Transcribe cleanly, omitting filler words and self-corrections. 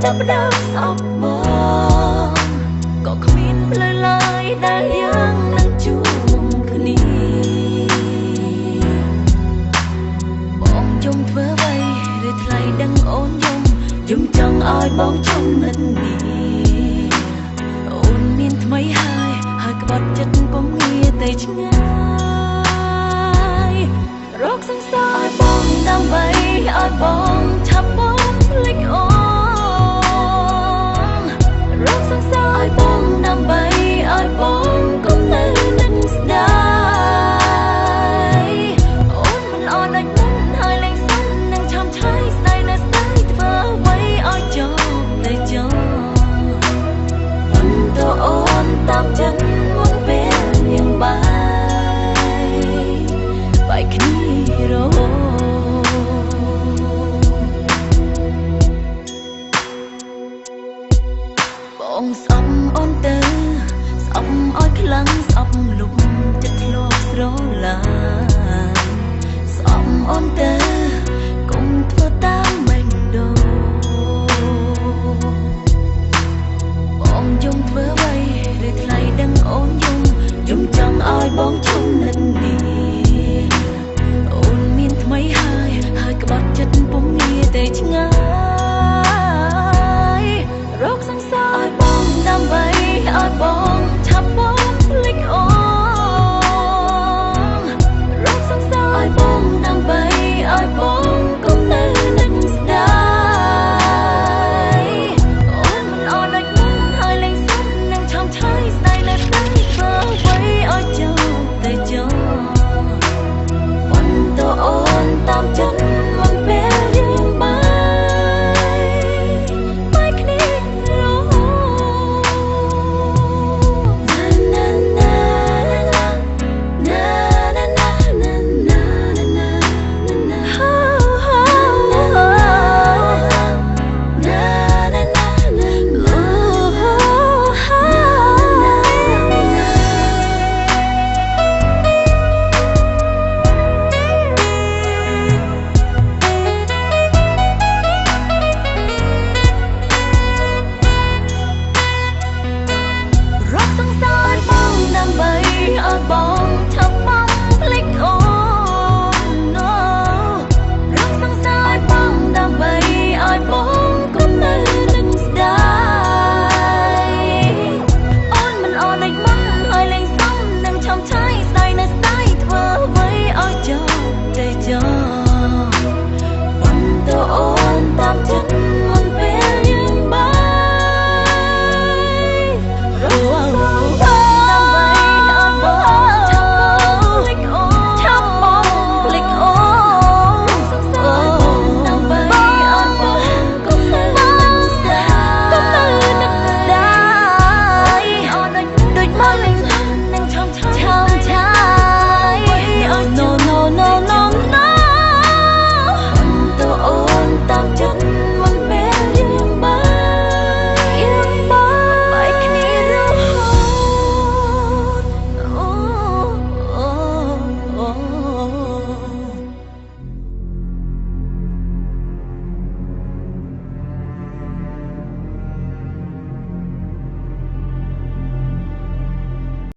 ចាប់ផ្ដើមស្អប់មកក៏គ្មានផ្លូវឡើយដែលយើងនឹងជួបគ្នាបងយំធ្វើអ្វីឬថ្លៃដឹងអូនយំចង់ឲ្យបងជុំនិតនេះអូនមានថ្មីហើយក្បត់ចិត្តពុំងារទៅឆ្ងាយរកសង្សារឲ្យបងដើម្បីឲ្យបងឆាប់បងភ្លេចអូនរកសង្សារឲ្យបងដើម្បីឲ្យបងកុំនៅនឹងស្ដាយអូនមិនអត់ដាច់មុនហើយលែងសិននឹងឆាំឆាយស្ដាយនៅស្ដាយធ្វើអ្វីឲ្យចប់ទៅចប់បន្តអូនតាមចិត្តមុនពេលយើងបាយគ្នារហូតបងស្អប់អូនទៅស្អប់ឲ្យខ្លាំងស្អប់លុបចិត្តធ្លាប់ស្រឡាញ់ស្អប់អូនទៅកុំធ្វើតា